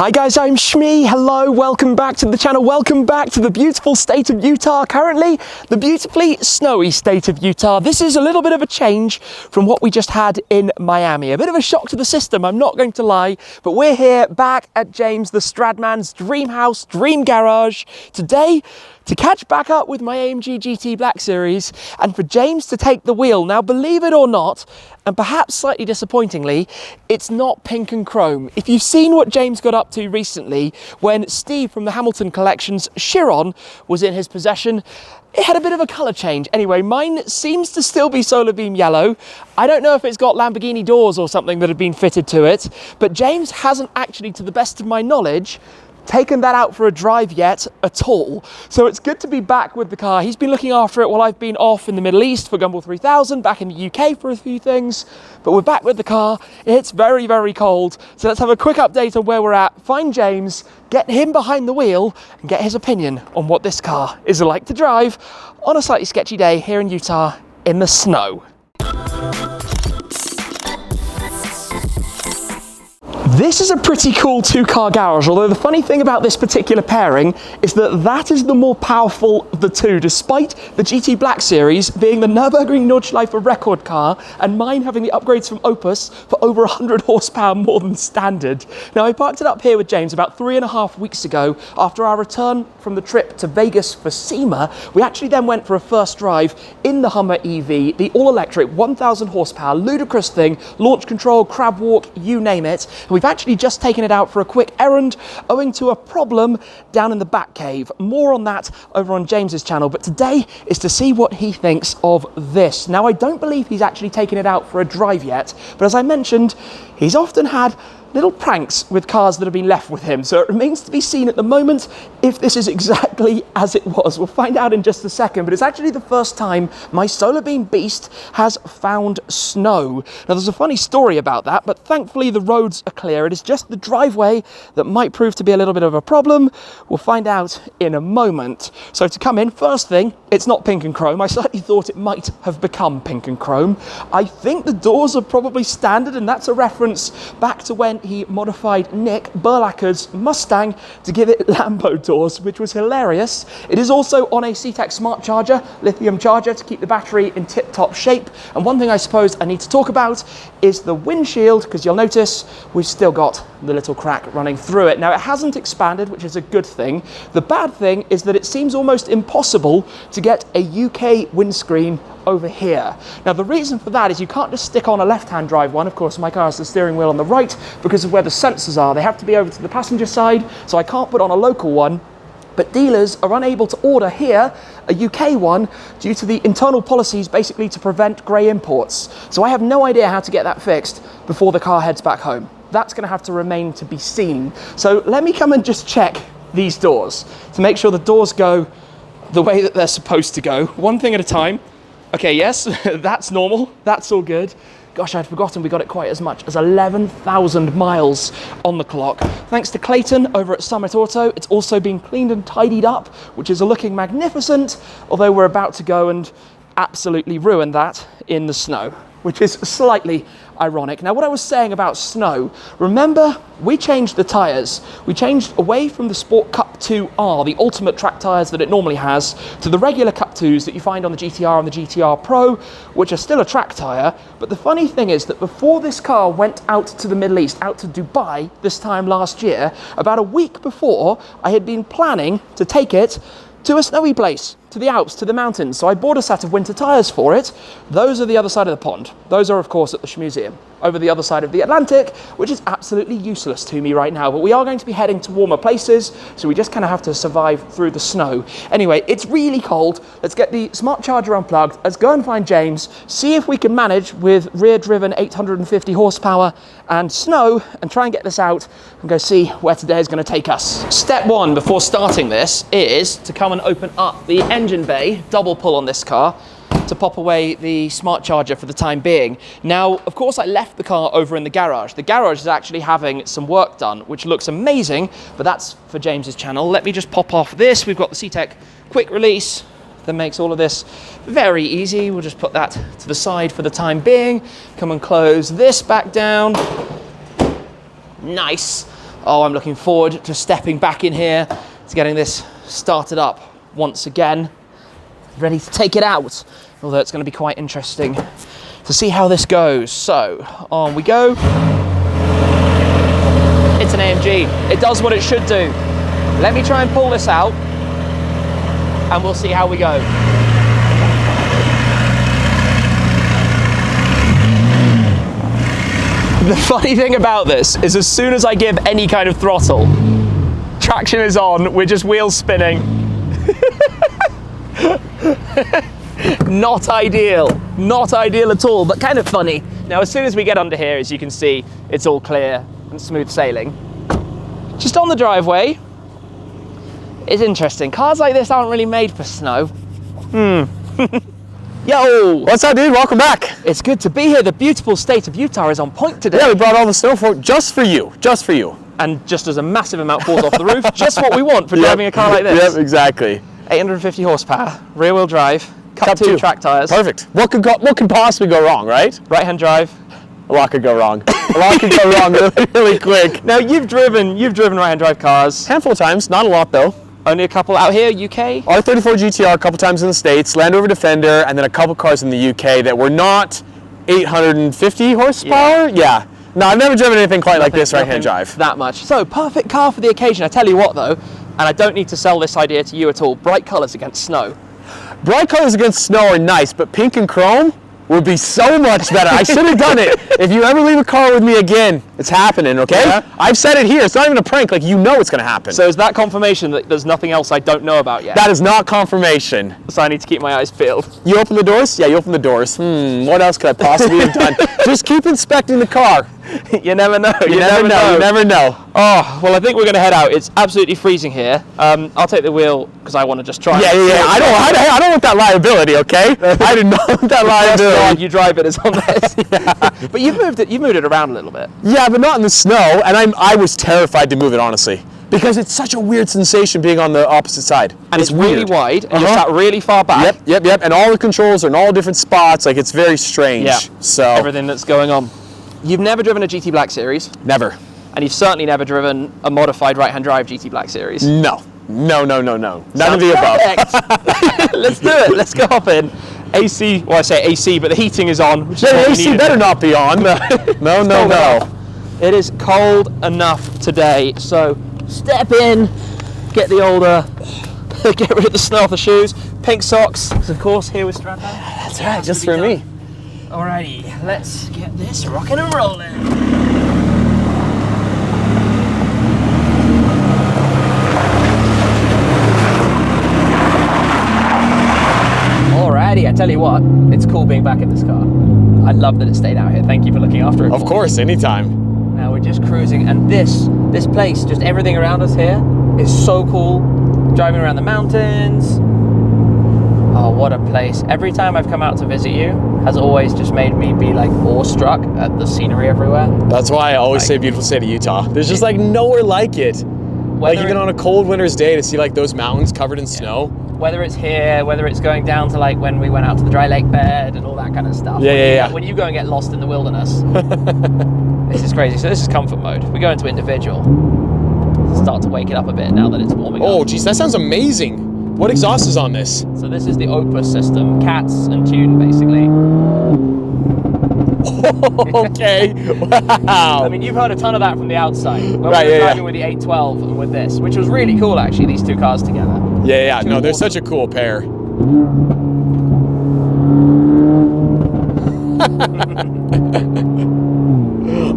Hi guys, I'm Shmee. Hello, welcome back to the channel. Welcome back to the beautiful state of Utah. Currently, the beautifully snowy state of Utah. This is a little bit of a change from what we just had in Miami. A bit of a shock to the system, I'm not going to lie, but we're here back at James TheStradman's dream house, dream garage today to catch back up with my AMG GT Black Series and for James to take the wheel. Now, believe it or not, and perhaps slightly disappointingly, it's not pink and chrome. If you've seen what James got up to recently, when Steve from the Hamilton Collection's Chiron was in his possession, it had a bit of a colour change. Anyway, mine seems to still be Solarbeam yellow. I don't know if it's got Lamborghini doors or something that have been fitted to it, but James hasn't actually, to the best of my knowledge, taken that out for a drive yet at all. So it's good to be back with the car. He's been looking after it while I've been off in the Middle East for Gumball 3000, back in the UK for a few things, but we're back with the car. It's very, very cold. So let's have a quick update on where we're at, find James, get him behind the wheel and get his opinion on what this car is like to drive on a slightly sketchy day here in Utah in the snow. This is a pretty cool two-car garage, although the funny thing about this particular pairing is that that is the more powerful of the two, despite the GT Black Series being the Nürburgring Nordschleife record car and mine having the upgrades from Opus for over 100 horsepower more than standard. Now, I parked it up here with James about 3.5 weeks ago after our return from the trip to Vegas for SEMA. We actually then went for a first drive in the Hummer EV, the all-electric 1,000 horsepower, ludicrous thing, launch control, crab walk, you name it. And we've actually just taken it out for a quick errand owing to a problem down in the back cave. More on that over on James's channel, but today is to see what he thinks of this. Now, I don't believe he's actually taken it out for a drive yet, but as I mentioned, he's often had little pranks with cars that have been left with him, so it remains to be seen at the moment if this is exactly as it was. We'll find out in just a second, but it's actually the first time my Solarbeam Beast has found snow. Now, there's a funny story about that, but thankfully the roads are clear. It is just the driveway that might prove to be a little bit of a problem. We'll find out in a moment. So to come in, first thing, it's not pink and chrome. I slightly thought it might have become pink and chrome. I think the doors are probably standard, and that's a reference back to when he modified Nick Burlacker's Mustang to give it Lambo doors, which was hilarious. It is also on a CTEK smart charger, lithium charger, to keep the battery in tip-top shape. And one thing I suppose I need to talk about is the windshield, because you'll notice we've still got the little crack running through it. Now, it hasn't expanded, which is a good thing. The bad thing is that it seems almost impossible to get a UK windscreen over here. Now, the reason for that is you can't just stick on a left-hand drive one. Of course, my car has the steering wheel on the right because of where the sensors are. They have to be over to the passenger side, so I can't put on a local one. But dealers are unable to order here a UK one due to the internal policies basically to prevent grey imports. So I have no idea how to get that fixed before the car heads back home. That's going to have to remain to be seen. So let me come and just check these doors to make sure the doors go the way that they're supposed to go. One thing at a time. Okay, yes, that's normal. That's all good. Gosh, I'd forgotten we got it quite as much as 11,000 miles on the clock. Thanks to Clayton over at Summit Auto, it's also been cleaned and tidied up, which is looking magnificent, although we're about to go and absolutely ruin that in the snow, which is slightly ironic. Now, what I was saying about snow, remember we changed the tyres. We changed away from the Sport Cup 2R, the ultimate track tyres that it normally has, to the regular Cup 2s that you find on the GTR and the GTR Pro, which are still a track tyre. But the funny thing is that before this car went out to the Middle East, out to Dubai this time last year, about a week before, I had been planning to take it to a snowy place, to the Alps, to the mountains. So I bought a set of winter tyres for it. Those are the other side of the pond. Those are, of course, at the Schmuseum, over the other side of the Atlantic, which is absolutely useless to me right now. But we are going to be heading to warmer places, so we just kind of have to survive through the snow. Anyway, it's really cold. Let's get the smart charger unplugged. Let's go and find James, see if we can manage with rear-driven 850 horsepower and snow, and try and get this out and go see where today is going to take us. Step one before starting this is to come and open up the engine bay, double pull on this car, to pop away the smart charger for the time being. Now, of course, I left the car over in the garage. The garage is actually having some work done, which looks amazing, but that's for James's channel. Let me just pop off this. We've got the CTEK quick release that makes all of this very easy. We'll just put that to the side for the time being. Come and close this back down. Nice. Oh, I'm looking forward to stepping back in here, to getting this started up once again. Ready to take it out. Although it's going to be quite interesting to see how this goes. So, on we go. It's an AMG. It does what it should do. Let me try and pull this out, and we'll see how we go. The funny thing about this is as soon as I give any kind of throttle, traction is on, we're just wheels spinning. Not ideal at all, but kind of funny. Now, as soon as we get under here, as you can see, it's all clear and smooth sailing. Just on the driveway, it's interesting. Cars like this aren't really made for snow. Yo! What's up, dude? Welcome back. It's good to be here. The beautiful state of Utah is on point today. Yeah, we brought all the snow for just for you. And just as a massive amount falls off the roof, just what we want for driving a car like this. Yep, exactly. 850 horsepower, rear wheel drive, Cup 2 track tyres. Perfect. What could possibly go wrong, right? Right hand drive. A lot could go wrong. A lot could go wrong really quick. Now you've driven right hand drive cars. Handful of times, not a lot though. Only a couple out here, UK? R34 GTR a couple times in the States, Land Rover Defender, and then a couple cars in the UK that were not 850 horsepower. Yeah. No, I've never driven anything quite like this right-hand drive. That much. So, perfect car for the occasion. I tell you what though, and I don't need to sell this idea to you at all, bright colours against snow. Bright colors against snow are nice, but pink and chrome would be so much better. I should have done it. If you ever leave a car with me again, it's happening, okay? Yeah. I've said it here. It's not even a prank. Like, you know it's going to happen. So is that confirmation that there's nothing else I don't know about yet? That is not confirmation. So I need to keep my eyes peeled. You open the doors? Yeah, you open the doors. What else could I possibly have done? Just keep inspecting the car. You never know. You never know. You never know. Oh, well, I think we're going to head out. It's absolutely freezing here. I'll take the wheel because I want to just try. Yeah. I don't want that liability, okay? I do not want that liability. You drive it as on this. Yeah. But you've moved it around a little bit. Yeah, but not in the snow. And I was terrified to move it, honestly, because it's such a weird sensation being on the opposite side. And it's really wide, and you're sat really far back. Yep. And all the controls are in all different spots. Like, it's very strange. Yeah. So everything that's going on. You've never driven a GT Black Series? Never. And you've certainly never driven a modified right-hand drive GT Black Series? No. None of the above. Let's do it. Let's go hop in. AC, well, I say AC, but the heating is on. Which is the AC better not be on. No. It is cold enough today, so step in, get the older, get rid of the snow off the shoes. Pink socks, of course, here with Stradman. That's right, just for me. Alrighty, let's get this rocking and rolling. Alrighty, I tell you what, it's cool being back in this car. I love that it stayed out here. Thank you for looking after it. Of course, anytime. Now we're just cruising, and this place, just everything around us here is so cool. Driving around the mountains. Oh, what a place. Every time I've come out to visit you has always just made me be like awestruck at the scenery everywhere. That's why I always say beautiful state of Utah. There's just like nowhere like it. Like even on a cold winter's day to see like those mountains covered in snow. Whether it's here, whether it's going down to like when we went out to the dry lake bed and all that kind of stuff. Yeah. When you go and get lost in the wilderness. This is crazy. So this is comfort mode. We go into individual. Start to wake it up a bit now that it's warming up. Oh geez, that sounds amazing. What exhaust is on this? So this is the Opus system, cats and tune basically. Okay, wow. I mean, you've heard a ton of that from the outside. When we were driving with the 812 and with this, which was really cool actually, these two cars together. Yeah. No, they're such a cool pair.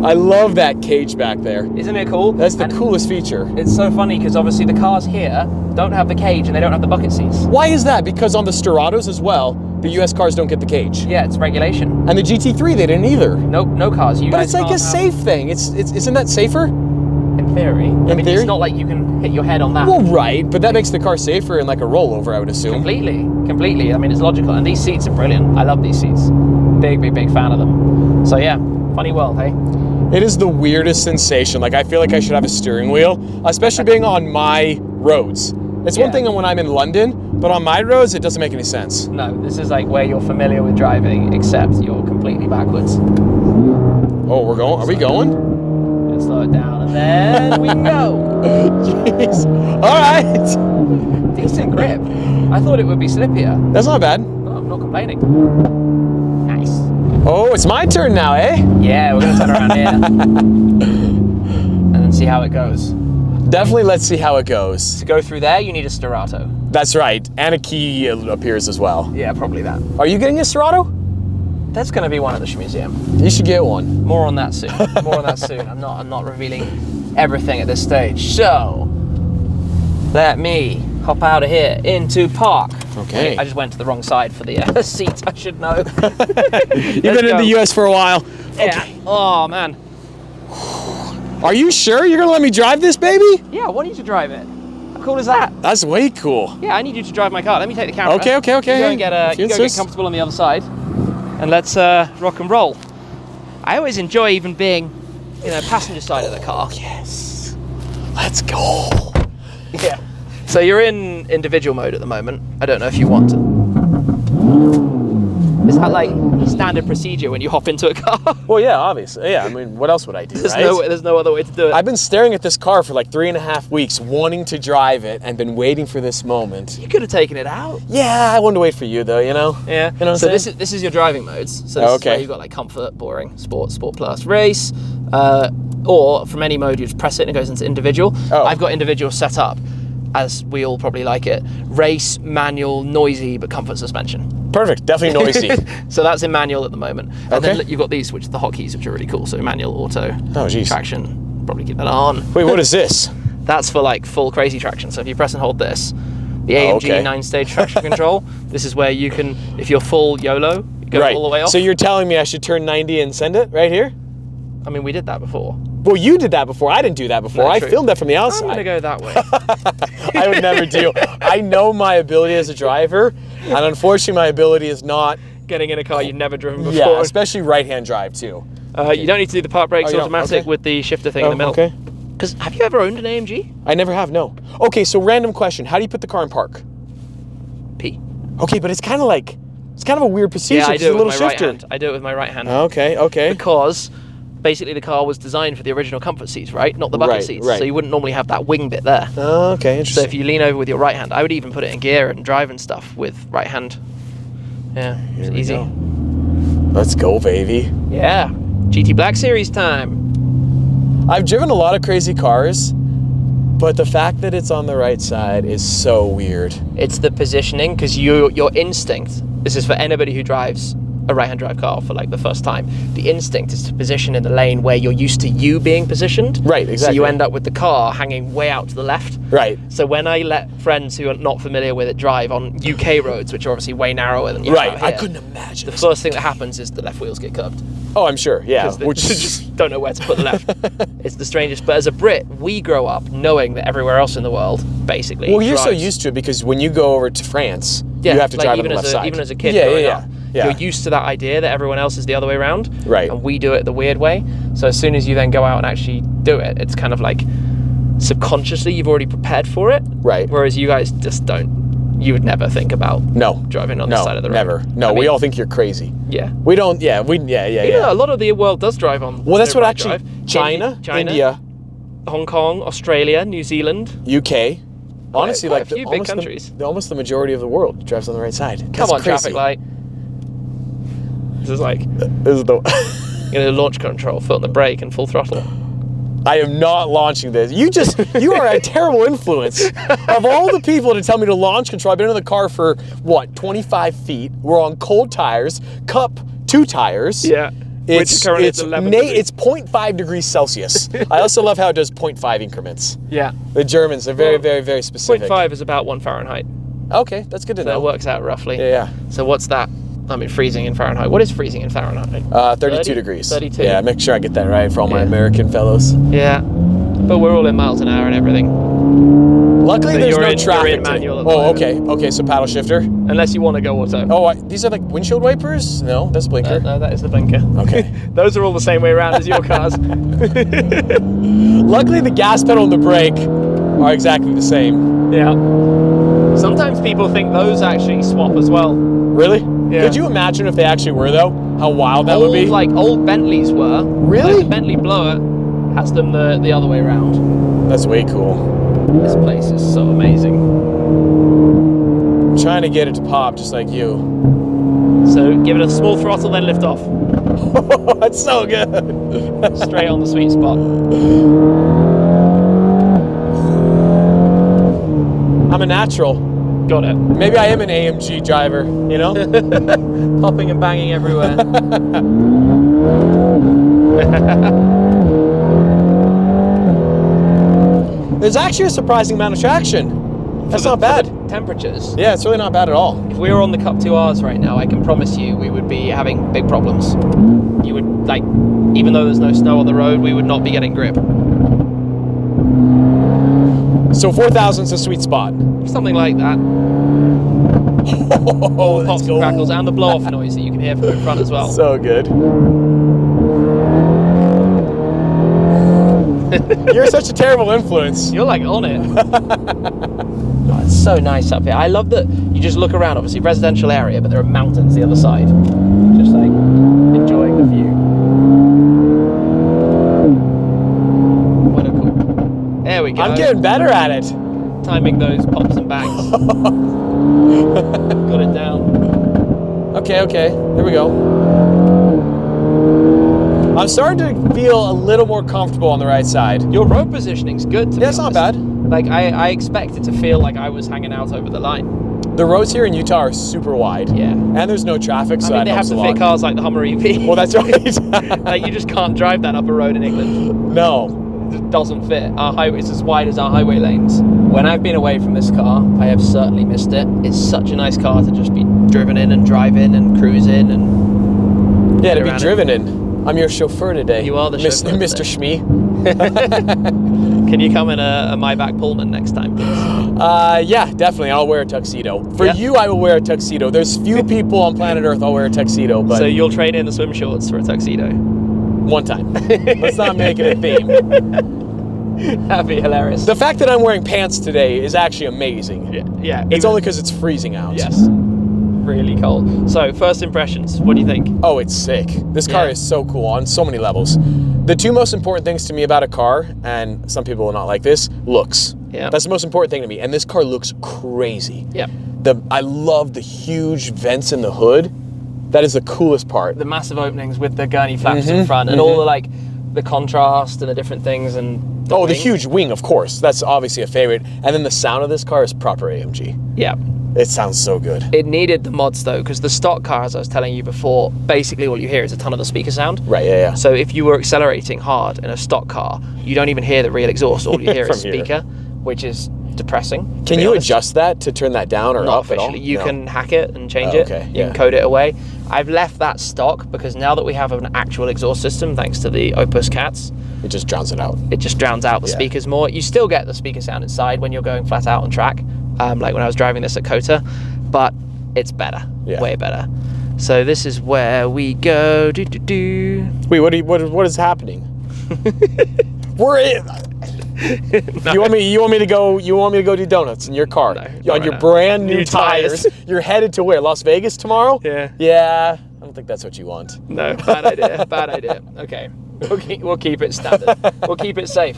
I love that cage back there. Isn't it cool? That's the coolest feature. It's so funny because obviously the cars here don't have the cage and they don't have the bucket seats. Why is that? Because on the Storados as well, the US cars don't get the cage. Yeah, it's regulation. And the GT3, they didn't either. Nope, no cars. But it's like a safe thing. Isn't that safer? In theory. I mean, it's not like you can hit your head on that. Well, right, but that makes the car safer in like a rollover, I would assume. Completely. I mean, it's logical. And these seats are brilliant. I love these seats. Big fan of them. So yeah, funny world, hey? It is the weirdest sensation. Like, I feel like I should have a steering wheel, especially being on my roads. It's one thing when I'm in London, but on my roads, it doesn't make any sense. No, this is like where you're familiar with driving, except you're completely backwards. Oh, we're going? Are we going? slow it down, and then we can go. Jeez. All right. Decent grip. I thought it would be slippier. That's not bad. No, I'm not complaining. Nice. Oh, it's my turn now, eh? Yeah, we're gonna turn around here. And then see how it goes. Definitely let's see how it goes. To go through there, you need a Sterato. That's right, and a key appears as well. Yeah, probably that. Are you getting a Serato? There's gonna be one at the museum. You should get one. More on that soon. More on that soon. I'm not revealing everything at this stage. So let me hop out of here into park. Okay. I just went to the wrong side for the seat. I should know. You've been in the US for a while. Yeah. Okay. Oh man. Are you sure you're gonna let me drive this baby? Yeah, I want you to drive it. How cool is that? That's way cool. Yeah, I need you to drive my car. Let me take the camera. Okay. You go and get comfortable on the other side, and let's rock and roll. I always enjoy even being, passenger side of the car. Yes. Let's go. Yeah. So you're in individual mode at the moment. I don't know if you want to. Is that like standard procedure when you hop into a car? Well, yeah, obviously. Yeah, I mean, what else would I do, There's no other way to do it. I've been staring at this car for like 3.5 weeks, wanting to drive it, and been waiting for this moment. You could have taken it out. Yeah, I wanted to wait for you, though, you know? Yeah. You know what I'm saying? This is your driving modes. So this is where you've got like comfort, boring, sport plus, race, or from any mode you just press it and it goes into individual. Oh. I've got individual set up, as we all probably like it. Race, manual, noisy, but comfort suspension. Perfect, definitely noisy. So that's in manual at the moment. And Okay. then you've got these, which are the hotkeys, which are really cool. So manual, auto, geez. traction. Probably keep that on. Wait, what is this? That's for like full crazy traction. So if you press and hold this, the AMG 9-stage traction control, this is where you can, if you're full YOLO, you go all the way off. So you're telling me I should turn 90 and send it right here? I mean, we did that before. Well, you did that before. I didn't do that before. No, I true. filmed that from the outside. I'm gonna go that way. I would never do. I know my ability as a driver, and unfortunately my ability is not Getting in a car you've never driven before. Yeah, especially right-hand drive too. You don't need to do the park brakes you don't? automatic Okay. with the shifter thing in the middle. Okay. Because have you ever owned an AMG? I never have, no. Okay, so random question. How do you put the car in park? P. Okay, but it's kind of a weird procedure. Yeah, I It's do a it with little my shifter. right hand. I do it with my right hand. Okay. Because basically the car was designed for the original comfort seats, right? Not the bucket seats. right. So you wouldn't normally have that wing bit there. Okay, So interesting. if you lean over with your right hand, I would even put it in gear and drive and stuff with right hand. Yeah, it's we easy. go. Let's go, baby. Yeah, GT Black Series time. I've driven a lot of crazy cars, but the fact that it's on the right side is so weird. It's the positioning, because your instinct, this is for anybody who drives a right-hand drive car for like the first time, the instinct is to position in the lane where you're used to you being positioned. Right, exactly. So you end up with the car hanging way out to the left. Right. So when I let friends who are not familiar with it drive on UK roads, which are obviously way narrower than you Right, out I here, couldn't imagine. the first thing that happens is the left wheels get curved. Oh, I'm sure, yeah. Because they just don't know where to put the left. It's the strangest. But as a Brit, we grow up knowing that everywhere else in the world, basically, Well, you're so drives. used to it because when you go over to France, you have to like drive on even the as left side. even as a kid yeah, growing yeah, up, yeah. you're used to that idea that everyone else is the other way around. Right. And we do it the weird way. So as soon as you then go out and actually do it, it's kind of like subconsciously you've already prepared for it. Right. Whereas you guys just don't. You would never think about driving on the side of the road. Never. No, we all think you're crazy. Yeah. We don't. Yeah. A lot of the world does drive on. Well, that's the what right actually. drive. China, India, Hong Kong, Australia, New Zealand. UK. Honestly, quite like a few big countries. Almost the majority of the world drives on the right side. Come on, crazy. traffic light. This is like This is the. launch control, foot on the brake, and full throttle. I am not launching this. You are a terrible influence. Of all the people to tell me to launch control, I've been in the car for, 25 feet. We're on cold tires, cup 2 tires. Yeah. It's 11 degrees. it's 0.5 degrees Celsius. I also love how it does 0.5 increments. Yeah. The Germans are very, very, very specific. 0.5 is about 1 Fahrenheit. Okay, that's good to That know. works out roughly. Yeah. So what's that? I mean, freezing in Fahrenheit. What is freezing in Fahrenheit? 32 30? degrees. 32. Yeah, make sure I get that right for all my Yeah. American fellows. Yeah. But we're all in miles an hour and everything. Luckily, So there's you're no in traffic. manual at the Oh, moment. okay. Okay, so paddle shifter. Unless you want to go auto. Oh, these are like windshield wipers? No, that's blinker. No, that is the blinker. Okay. Those are all the same way around as your cars. Luckily, the gas pedal and the brake are exactly the same. Yeah. Sometimes people think those actually swap as well. Really? Yeah. Could you imagine if they actually were, though? How wild that would be? Like old Bentleys were. Really? Like the Bentley blower has them the other way around. That's way cool. This place is so amazing. I'm trying to get it to pop just like you. So give it a small throttle, then lift off. That's so good. Straight on the sweet spot. I'm a natural. Got it. Maybe I am an AMG driver, you know? Popping and banging everywhere. There's actually a surprising amount of traction. That's not bad. Temperatures. Yeah, it's really not bad at all. If we were on the Cup 2Rs right now, I can promise you we would be having big problems. You would, like, even though there's no snow on the road, we would not be getting grip. So 4,000 is a sweet spot. Something like that. All the pops and crackles and the blow-off noise that you can hear from in front as well. So good. You're such a terrible influence. You're like on it. Oh, it's so nice up here. I love that you just look around, obviously residential area, but there are mountains the other side. Just like enjoying the view. What a cool. There we go. I'm getting better at it. Timing those pops and bangs. Got it down. Okay, there we go. I'm starting to feel a little more comfortable on the right side. Your road positioning's good. Yeah, it's not bad. Like I expected to feel like I was hanging out over the line. The roads here in Utah are super wide. Yeah. And there's no traffic, so I mean, they have to fit cars like the Hummer EV. Well, that's right. Like, you just can't drive that up a road in England. No. It doesn't fit. Our highway is as wide as our highway lanes. When I've been away from this car, I have certainly missed it. It's such a nice car to just be driven in and drive in and cruise in and yeah, to be driven in. I'm your chauffeur today. You are the chauffeur Mr. Shmee. Can you come in a Maybach Pullman next time, please? Yeah, definitely. I'll wear a tuxedo. For Yeah? you, I will wear a tuxedo. There's few people on planet Earth I'll wear a tuxedo, but So you'll trade in the swim shorts for a tuxedo? one time. Let's not make it a theme. That'd be hilarious. The fact that I'm wearing pants today is actually amazing. Yeah. It's only because it's freezing out. Yes. Really cold. So, first impressions, what do you think? Oh, it's sick. This car is so cool on so many levels. The two most important things to me about a car, and some people will not like this, looks. Yeah. That's the most important thing to me. And this car looks crazy. Yeah. I love the huge vents in the hood. That is the coolest part. The massive openings with the gurney flaps in front and all the the contrast and the different things and the huge wing, of course. That's obviously a favorite. And then the sound of this car is proper AMG. Yeah. It sounds so good. It needed the mods though, because the stock car, as I was telling you before, basically all you hear is a ton of the speaker sound. Right, yeah. So if you were accelerating hard in a stock car, you don't even hear the real exhaust. All you hear is speaker, which is depressing. Can you adjust that to turn that down or Not up at all? officially. You can hack it and change it. Okay, You can code it away. I've left that stock because now that we have an actual exhaust system, thanks to the Opus Cats, it just drowns it out. It just drowns out the speakers more. You still get the speaker sound inside when you're going flat out on track, like when I was driving this at Kota, but it's better, way better. So this is where we go. Wait, what is happening? We're in. No. You want me to go do donuts in your car on your brand new tires? You're headed to where? Las Vegas tomorrow? Yeah. I don't think that's what you want. No, bad idea. Bad idea. Okay. We'll keep it standard. We'll keep it safe.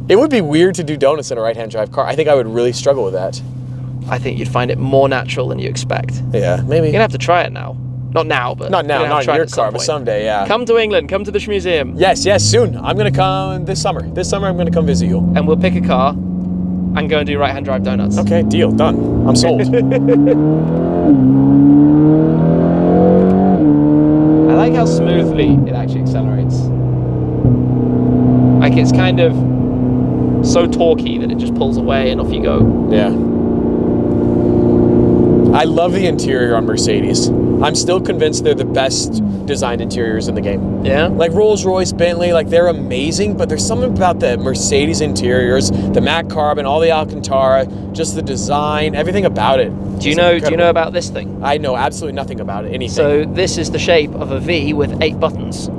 It would be weird to do donuts in a right-hand drive car. I think I would really struggle with that. I think you'd find it more natural than you expect. Yeah, maybe. You're gonna have to try it now. Not now, but not now, not in your car, but someday, yeah. Come to England, come to the Museum. Yes, soon. I'm gonna come this summer. This summer I'm gonna come visit you. And we'll pick a car and go and do right-hand drive donuts. Okay, deal, done. I'm sold. I like how smoothly it actually accelerates. Like it's kind of so torquey that it just pulls away and off you go. Yeah. I love the interior on Mercedes. I'm still convinced they're the best designed interiors in the game. Yeah? Like Rolls-Royce, Bentley, like they're amazing, but there's something about the Mercedes interiors, the matte carbon, all the Alcantara, just the design, everything about it. Do you know about this thing? I know absolutely nothing about it, anything. So this is the shape of a V with 8 buttons.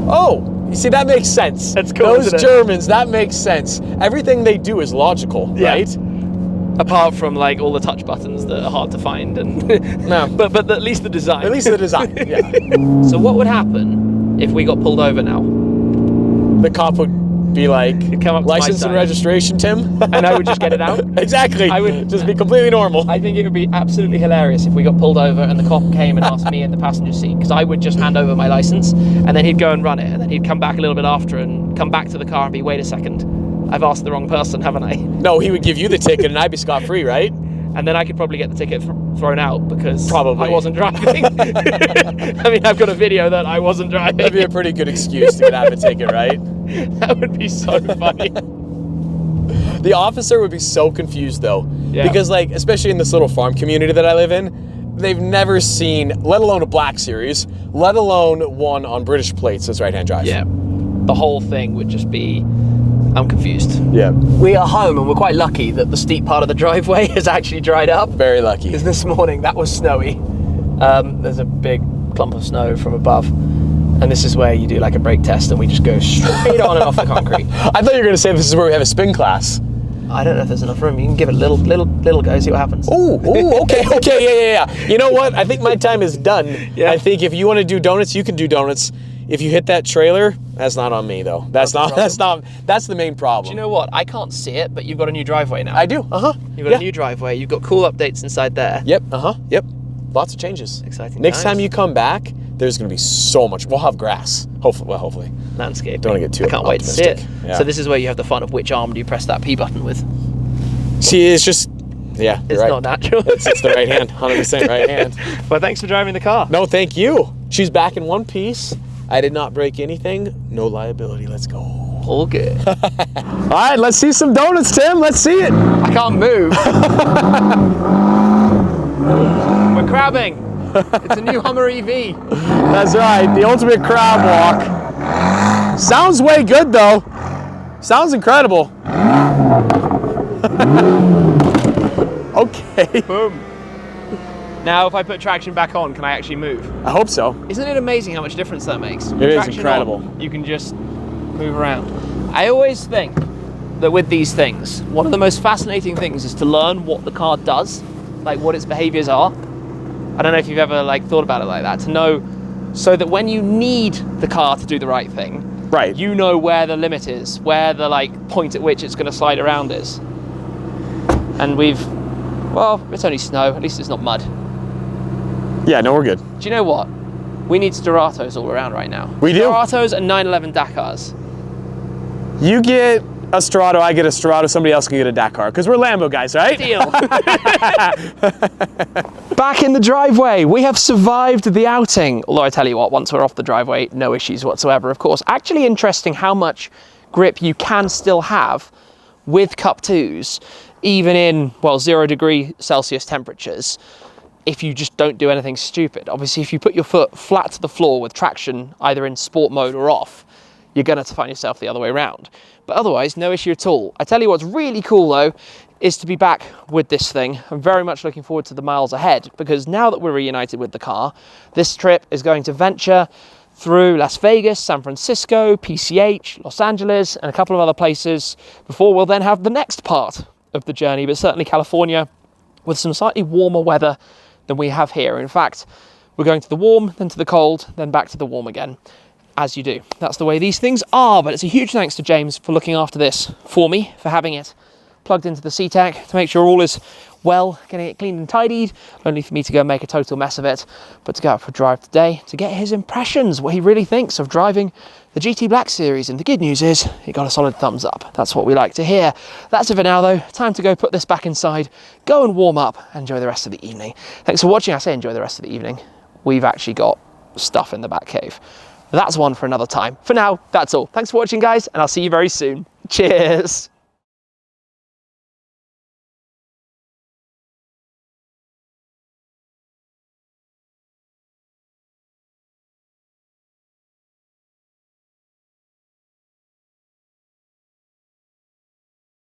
Oh, you see, that makes sense. That's cool, Those isn't it? Germans, that makes sense. Everything they do is logical, right? Apart from like all the touch buttons that are hard to find, and no. but at least the design. At least the design, yeah. So what would happen if we got pulled over now? the cop would be like, come up to my license and side. registration, Tim? And I would just get it out. Exactly. I would just be completely normal. I think it would be absolutely hilarious if we got pulled over and the cop came and asked me in the passenger seat, because I would just hand over my license and then he'd go and run it, and then he'd come back a little bit after and come back to the car and be, wait a second, I've asked the wrong person, haven't I? No, he would give you the ticket and I'd be scot-free, right? And then I could probably get the ticket thrown out because Probably. I wasn't driving. I mean, I've got a video that I wasn't driving. That'd be a pretty good excuse to get out of a ticket, right? That would be so funny. The officer would be so confused though, Yeah. because like, especially in this little farm community that I live in, they've never seen, let alone a Black Series, let alone one on British plates as right-hand drive. Yeah, the whole thing would just be, I'm confused. Yeah. We are home and we're quite lucky that the steep part of the driveway has actually dried up. Very lucky. Because this morning that was snowy. There's a big clump of snow from above. And this is where you do like a brake test and we just go straight on and off the concrete. I thought you were going to say this is where we have a spin class. I don't know if there's enough room. You can give it a little go, see what happens. Ooh, okay, yeah. You know what? I think my time is done. Yeah. I think if you want to do donuts, you can do donuts. If you hit that trailer, that's not on me though. That's the main problem. Do you know what? I can't see it, but you've got a new driveway now. I do. You've got a new driveway. You've got cool updates inside there. Yep. Yep. Lots of changes. Exciting Next times. time you come back, there's going to be so much. We'll have grass. Hopefully. Landscape. Don't want to get too I can't wait to see it. optimistic. Yeah. So this is where you have the fun of which arm do you press that P button with. See, it's just, yeah, It's right. not natural. It's the right hand, 100% right hand. Well, thanks for driving the car. No, thank you. She's back in one piece. I did not break anything. No liability. Let's go. All good. All right, let's see some donuts, Tim. Let's see it. I can't move. We're crabbing. It's a new Hummer EV. That's right, the ultimate crab walk. Sounds way good though. Sounds incredible. Okay. Boom. Now, if I put traction back on, can I actually move? I hope so. Isn't it amazing how much difference that makes? It is Traction incredible. on, you can just move around. I always think that with these things, one of the most fascinating things is to learn what the car does, like what its behaviors are. I don't know if you've ever thought about it like that, to know, so that when you need the car to do the right thing, Right. you know where the limit is, where the point at which it's going to slide around is. And well, it's only snow, at least it's not mud. Yeah, no, we're good. Do you know what? We need Steratos all around right now. We do. Steratos and 911 Dakars. You get a Strato, I get a Strato, somebody else can get a Dakar, because we're Lambo guys, right? Deal. Back in the driveway, we have survived the outing. Although I tell you what, once we're off the driveway, no issues whatsoever, of course. Actually interesting how much grip you can still have with Cup 2s, even in, well, 0 degree Celsius temperatures, if you just don't do anything stupid. Obviously, if you put your foot flat to the floor with traction, either in sport mode or off, you're going to find yourself the other way around. But otherwise, no issue at all. I tell you what's really cool though, is to be back with this thing. I'm very much looking forward to the miles ahead, because now that we're reunited with the car, this trip is going to venture through Las Vegas, San Francisco, PCH, Los Angeles, and a couple of other places before we'll then have the next part of the journey, but certainly California, with some slightly warmer weather than we have here. In fact, we're going to the warm, then to the cold, then back to the warm again, as you do. That's the way these things are, but it's a huge thanks to James for looking after this for me, for having it plugged into the CTEK to make sure all is well, getting it cleaned and tidied, only for me to go make a total mess of it, but to go out for a drive today to get his impressions, what he really thinks of driving the GT Black Series. And the good news is he got a solid thumbs up. That's what we like to hear. That's it for now though. Time to go put this back inside, go and warm up, and enjoy the rest of the evening. Thanks for watching. I say enjoy the rest of the evening. We've actually got stuff in the back cave. That's one for another time. For now, that's all. Thanks for watching, guys, and I'll see you very soon. Cheers.